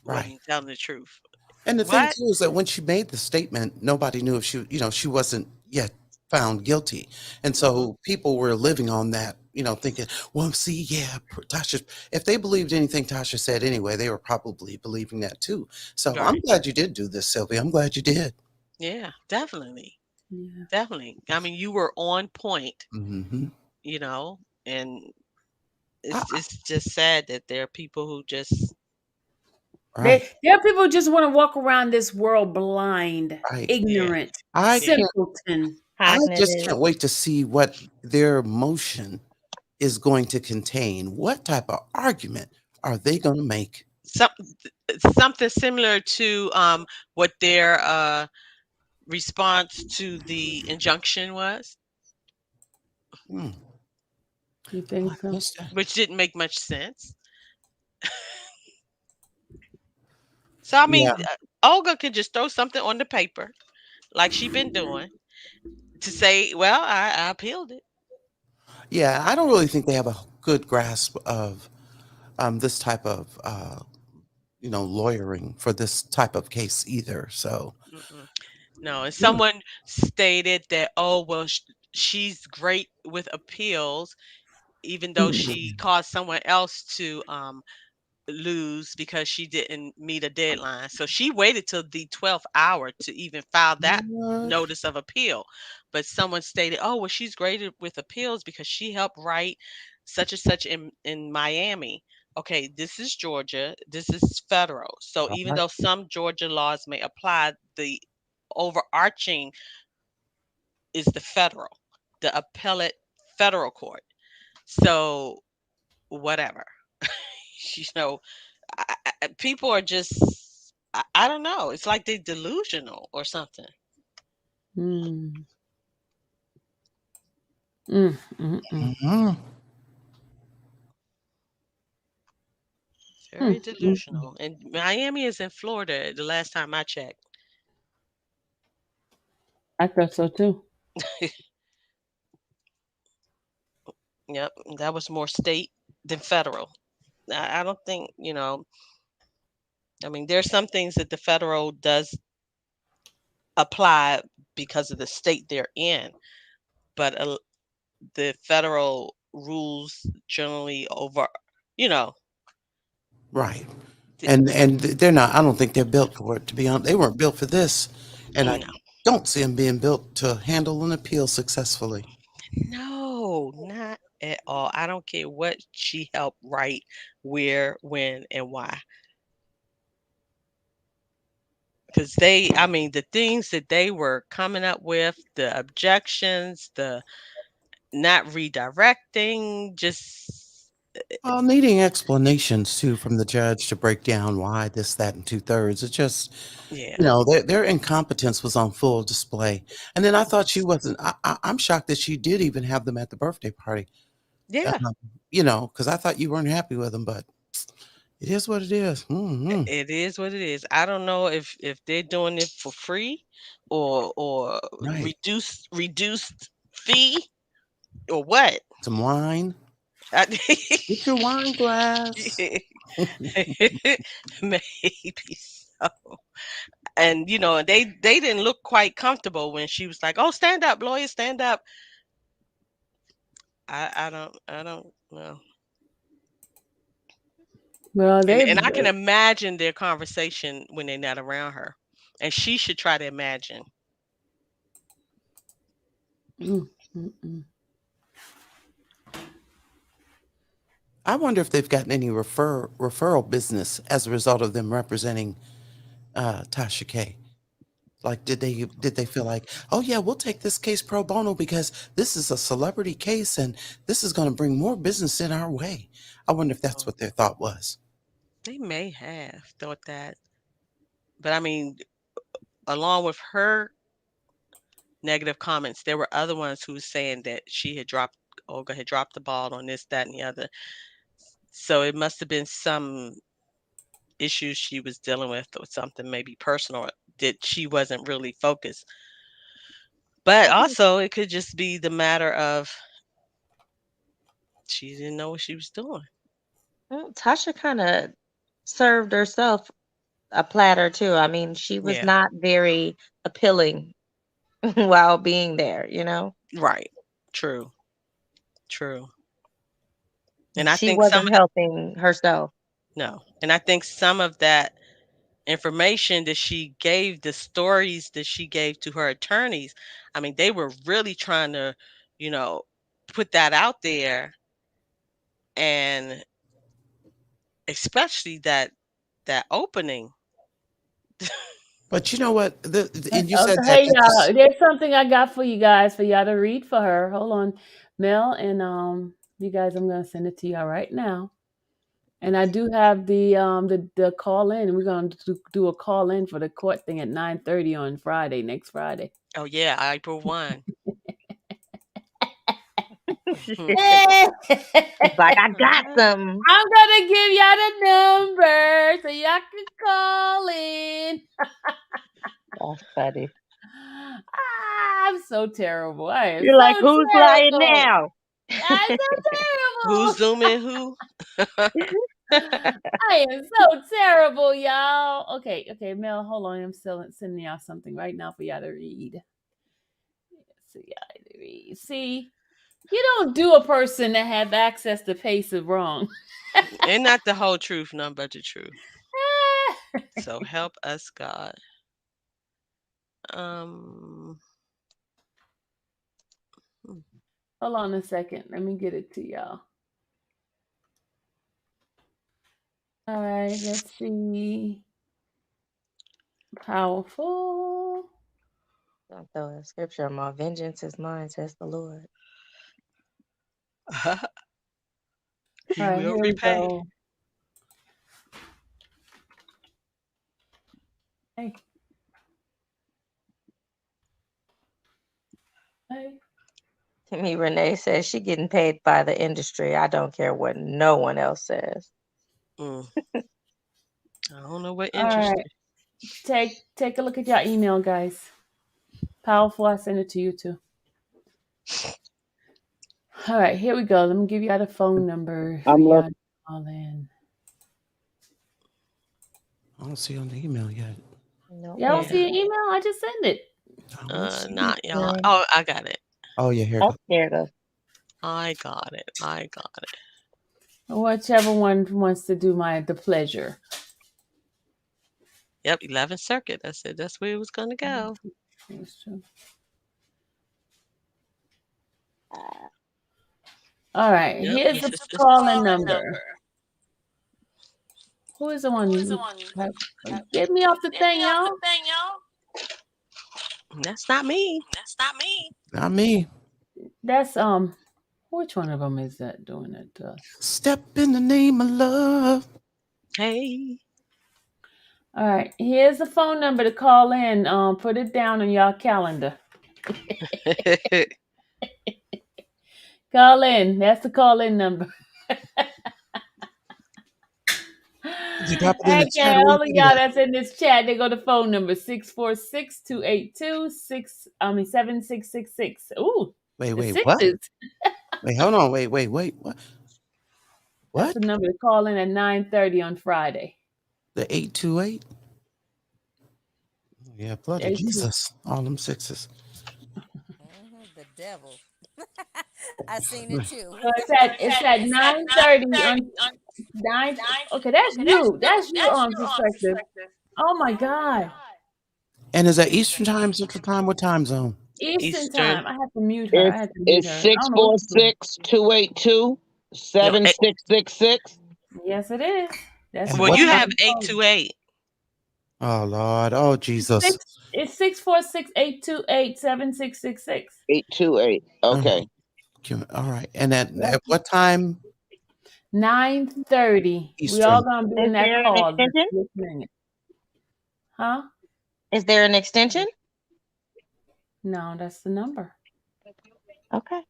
Right. wasn't telling the truth. And the thing What? too is that when she made the statement, nobody knew if she wasn't yet found guilty, and Hmm. so people were living on that, thinking, well, see, yeah, Tasha. If they believed anything Tasha said anyway, they were probably believing that too. So I'm Right. glad you did do this, Sylvia. I'm glad you did. Yeah, definitely. Yeah. Definitely. I mean, you were on point, Hmm. you know, and I, it's just sad that there are people who just right, There are people who just want to walk around this world blind, right. yeah, ignorant, I yeah. can't. simpleton. I just Cognitive. can't wait to see what their motion is going to contain. What type of argument are they going to make? Some something similar to what their response to the injunction was, Hmm, You oh, think I so? missed that. which didn't make much sense. So I Yeah, mean, Olga can just throw something on the paper like she been doing to say, "Well, I appealed it." yeah. I don't really think they have a good grasp of this type of lawyering for this type of case either. So Mm-mm. No, and yeah. someone stated that, oh, well, she's great with appeals, even though she Mm, caused someone else to lose because she didn't meet a deadline. So she waited till the 12th hour to even file that what? notice of appeal. But someone stated, oh, well, she's great with appeals because she helped write such and such in Miami. Okay, this is Georgia. This is federal. So All even right. though some Georgia laws may apply, the overarching is the federal, the appellate federal court. So whatever, you know, people are just, I don't know. It's like they delusional or something. Mm. Mm, mm, mm. Mhm. Mm, Very mm, mm. delusional. And Miami is in Florida. The last time I checked. I thought so too. Yep, that was more state than federal. I don't think, I mean, there's some things that the federal does apply because of the state they're in, but the federal rules generally over, you know, Right. the, And they're not. I don't think they're built for it. To be honest, they weren't built for this, and I no, don't see them being built to handle an appeal successfully. no, not at all. I don't care what she helped write, where, when, and why. Because I mean, the things that they were coming up with, the objections, not redirecting, just Well, needing explanations too from the judge to break down why this, that, and 2/3. It's just, yeah. their incompetence was on full display. And then I thought she wasn't. I'm shocked that she did even have them at the birthday party. Yeah. Because I thought you weren't happy with them, but it is what it is. Mm-hmm. It is what it is. I don't know if they're doing it for free or Right. reduced fee or what. Some wine. I Get your wine glass. Maybe so. And they didn't look quite comfortable when she was like, "Oh, stand up, lawyer, stand up." I don't know. Well, And I can imagine their conversation when they're not around her. And she should try to imagine. mm, mm, mm. I wonder if they've gotten any referral business as a result of them representing Tasha K. Like, did they feel like, oh yeah, we'll take this case pro bono because this is a celebrity case and this is going to bring more business in our way? I wonder if that's Oh, what their thought was. they may have thought that. But I mean, along with her negative comments, there were other ones who were saying that Olga had dropped the ball on this, that, and the other. So it must have been some issues she was dealing with or something maybe personal that she wasn't really focused. But also it could just be the matter of she didn't know what she was doing. Tasha kind of served herself a platter too. I mean, she was Yeah, not very appealing while being there, you know? right. True. True. And I She think some wasn't helping herself. no. And I think some of that information that she gave, the stories that she gave to her attorneys, I mean, they were really trying to, you know, put that out there, and especially that opening. But you know what? And you said that Hey that y'all, this. there's something I got for you guys for y'all to read for her. Hold on, Mel and you guys, I'm gonna send it to y'all right now. And I do have the call in. We're gonna do a call in for the court thing at 9:30 on Friday, next Friday. Oh yeah, April 1. Mhm. It's like, I got some. I'm gonna give y'all the number so y'all can call in. That's funny. I'm so terrible. I am You're so like, who's lying terrible. now? I'm so Who's terrible. zooming who? I am so terrible, y'all. Okay, Mel, hold on. I'm still sending y'all something right now for y'all to read. So y'all to read. See, you don't do a person that have access to pace it wrong. And not the whole truth, none but the truth. So help us God. Um hmm. Hold on a second. Let me get it to y'all. All right, let's see. Powerful. Don't throw a scripture. My vengeance is mine, says the Lord. All He right, will here we repay. go. Hey, hey. To me, Renee says she getting paid by the industry. I don't care what no one else says. Mm, I don't know what All right, industry. take a look at your email, guys. Powerful. I sent it to you too. All right, here we go. Let me give you the phone number for I'm y'all looking. to call in. I don't see on the email yet. No, Y'all don't Yeah. see an email? I just sent it. I don't see it. Not y'all. no. Oh, I got it. Oh yeah, here it I'm goes. scared of. I got it. I got it. Whichever one wants to do the pleasure. Yep, 11th Circuit. I said that's where it was gonna go. That's true. Uh, All right, Yep, here's it's the just this. calling number. Who is the one? Get me off the thing, y'all. That's not me. Not me. That's Which one of them is that doing it to us? Step in the name of love. Hey. All right, here's the phone number to call in. Put it down on your calendar. Call in. That's the call in number. Did you drop it in the Okay, chat or where all you of put it y'all at? that's in this chat, they go to phone number 646-282-7666. Ooh, the What? sixes. Wait, hold on. Wait. What? That's What? the number to call in at 9:30 on Friday. The 828? Yeah, blood of 82. Jesus. All them sixes. The devil. I seen it too. So it's at 9:30 on nine. Okay, that's you. That's you on perspective. Oh my God. And is that Eastern time, Central time? What time zone? Eastern Eastern. time. I had to mute her. I It's had to mute it's her. I six don't know what four she's doing. six two eight two No, seven six six six. Yes, it is. That's the And well, what phone you number have time? to call. 828. Oh, Lord. Oh, Jesus. It's 646-828-7666. 828. All right. Okay. All right. And at what time 9:30. We all Eastern? gonna be Is in that there an call extension? listening. Huh? Is there an extension? No, that's the number. Okay.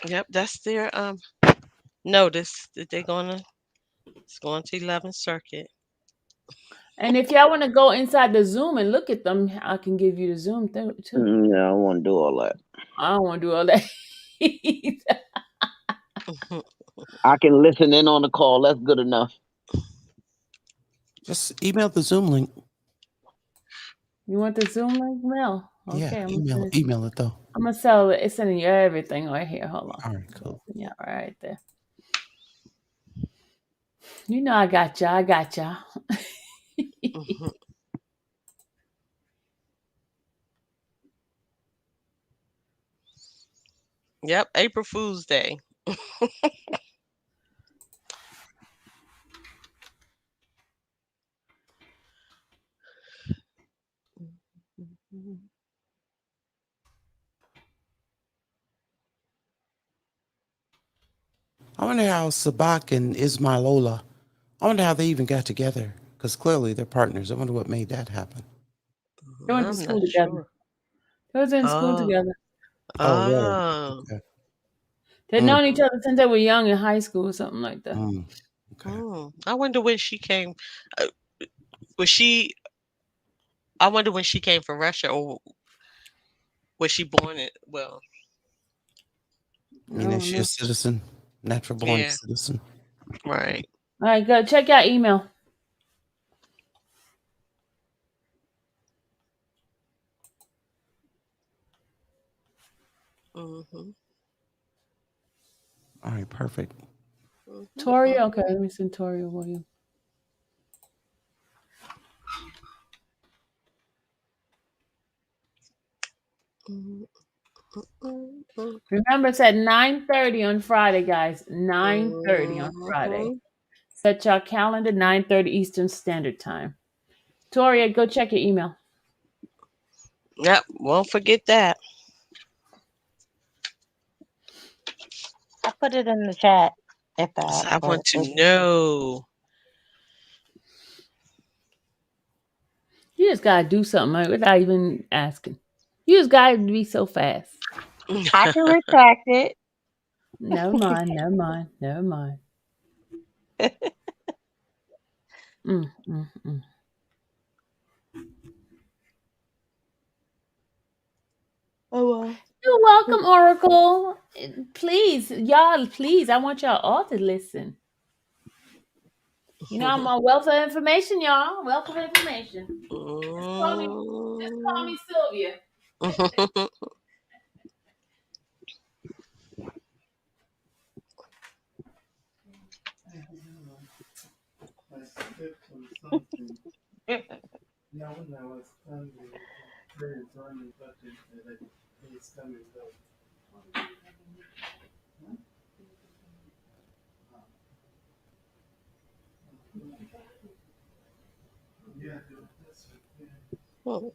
Yep, that's their notice that they're gonna it's going to 11th Circuit. And if y'all want to go inside the Zoom and look at them, I can give you the Zoom too. Yeah, I want to do all that. I don't want to do all that. either. I can listen in on the call. That's good enough. Just email the Zoom link. You want the Zoom link, Mel? Yeah, Okay, email it though. I'm gonna sell it. It's sending you everything right here. Hold on. All right, cool. Yeah, right there. You know I got ya. I got ya. Mhm. Yep, April Fool's Day. I wonder how Sabak and Ismailola, I wonder how they even got together. Because clearly they're partners. I wonder what made that happen. They went to I'm not school together. sure. They was in school Oh, together. Oh, really? oh, Okay. They'd Mm, known each other since they were young in high school or something like that. okay. I wonder when she came. Uh, was she? I wonder when she came from Russia, or was she born in? Well, I I mean, is don't she a know. citizen? Natural born yeah, citizen? right. All right, go check your email. Mhm. All right, perfect. Mhm. Tori, Mhm. okay, let me send Tori over you. Mhm. Mhm. Remember, it's at 9:30 on Friday, guys. 9:30 on Friday. Mhm. Set your calendar 9:30 Eastern Standard Time. Tori, go check your email. Yep, won't forget that. I put it in the chat at So that, I but want to know. You just gotta do something without even asking. You just gotta be so fast. I can retract it. Never mind, never mind, never mind. Mm, mm, mm. Oh well. You're welcome, Oracle. Please, y'all, please, I want y'all all to listen. You know, I'm on wealth of information, y'all. Wealth of information. Just call me Sylvia. Hmm.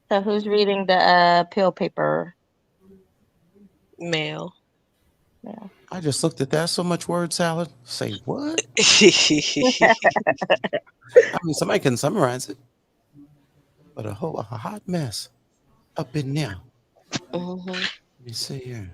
So who's reading the appeal paper? Male. Yeah. I just looked at that. So much word salad. Say what? I mean, somebody can summarize it, but a hot mess up in there. Mhm. Let me see here.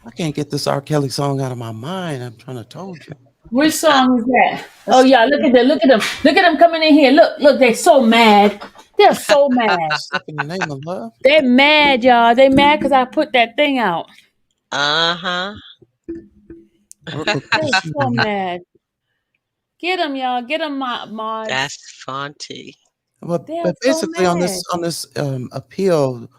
I can't get this R. Kelly song out of my mind. I'm trying to told you. Which song is that? Oh That's yeah, look at them. Look at them coming in here. Look, they're so mad. They're so mad. stuff in the name of love. They're mad, y'all. They mad because I put that thing out. Uh-huh. They're so mad. Get them, y'all. Get them, mods. That's Fonty. They're But so basically on mad. this appeal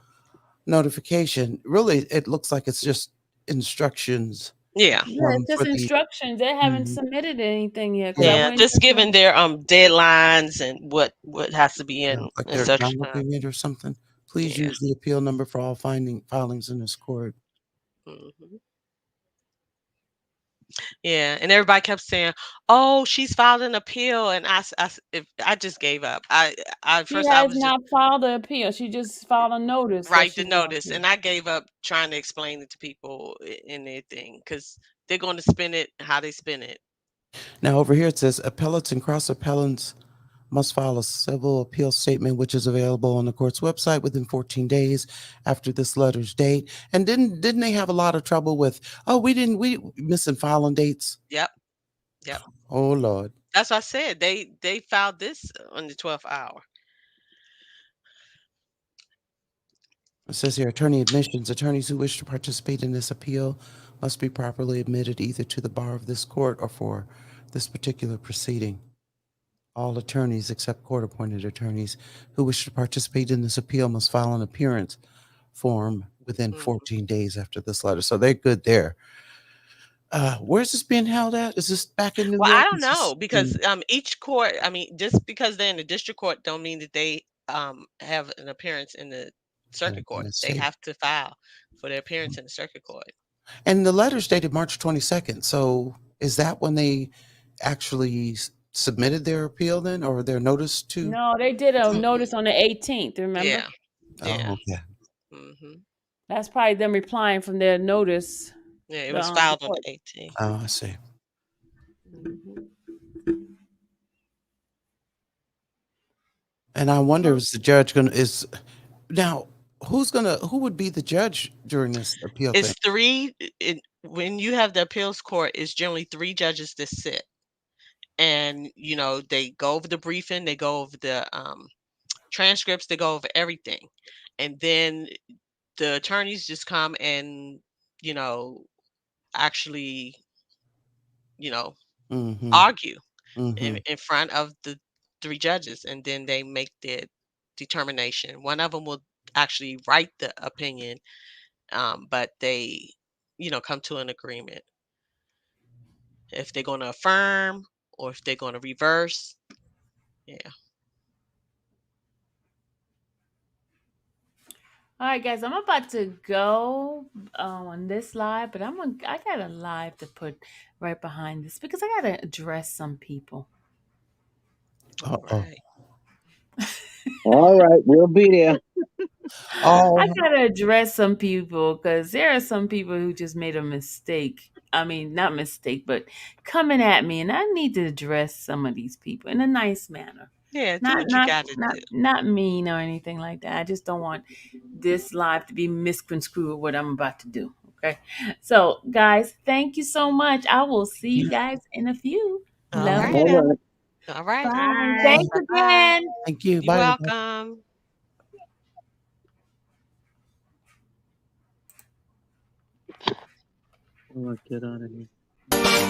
notification, really it looks like it's just instructions Yeah. Yeah, it's just for the instructions. They haven't Mhm. submitted anything yet because I Yeah, Yeah. went Just to the. giving their deadlines and what has to be yeah, like in they're such time. developing it or something. Please Yeah. use the appeal number for all filings in this court. Hmm. Yeah, and everybody kept saying, "Oh, she's filed an appeal," and if I just gave up. She First I has was just not filed the appeal. She just filed a notice that write the she's going notice, to. and I gave up trying to explain it to people in their thing because they're going to spin it how they spin it. Now over here it says appellates and cross appellants must file a civil appeal statement which is available on the court's website within 14 days after this letter's date. And didn't they have a lot of trouble with we missing filing dates? Yep, yep. Oh Lord. That's what I said. They filed this on the 12th hour. It says here attorney admissions. Attorneys who wish to participate in this appeal must be properly admitted either to the bar of this court or for this particular proceeding. All attorneys except court appointed attorneys who wish to participate in this appeal must file an appearance form within Mhm. 14 days after this letter. So they're good there. Where's this being held at? Is this back in New Well, I York? don't Is this know because in each court. I mean, just because they're in the district court, don't mean that they have an appearance in the circuit court. let's They see. have to file for their appearance in the circuit court. And the letter's dated March 22nd. So is that when they actually submitted their appeal then or their notice to? No, they did a Mm-mm. notice on the 18th, remember? Yeah, Oh, yeah. okay. Hmm. That's probably them replying from their notice. Yeah, it The was um the filed on court. the 18th. Oh, I see. Hmm. And I wonder is the judge gonna is now who would be the judge during this appeal thing? It's three. When you have the appeals court, it's generally three judges that sit, and they go over the briefing, they go over the transcripts, they go over everything, and then the attorneys just come and you know actually you know Mm-hmm. argue Mm-hmm. in front of the three judges, and then they make their determination. One of them will actually write the opinion, but they come to an agreement if they're going to affirm or if they're going to reverse. Yeah. All right, guys, I'm about to go on this live, but I got a live to put right behind this because I gotta address some people. All Uh-oh. right. All right, we'll be there. I Oh, gotta address some people because there are some people who just made a mistake. I mean, not mistake, but coming at me, and I need to address some of these people in a nice manner. Yeah, do Not what you not got to not do. not mean or anything like that. I just don't want this live to be misconstrued with what I'm about to do. Okay. So guys, thank you so much. I will see you yeah. guys in a few. All Love right. you. All right. All right. Bye. Bye. Thanks Bye. Bye. again. Thank you. You're Bye, everybody. welcome. All right, get out of here.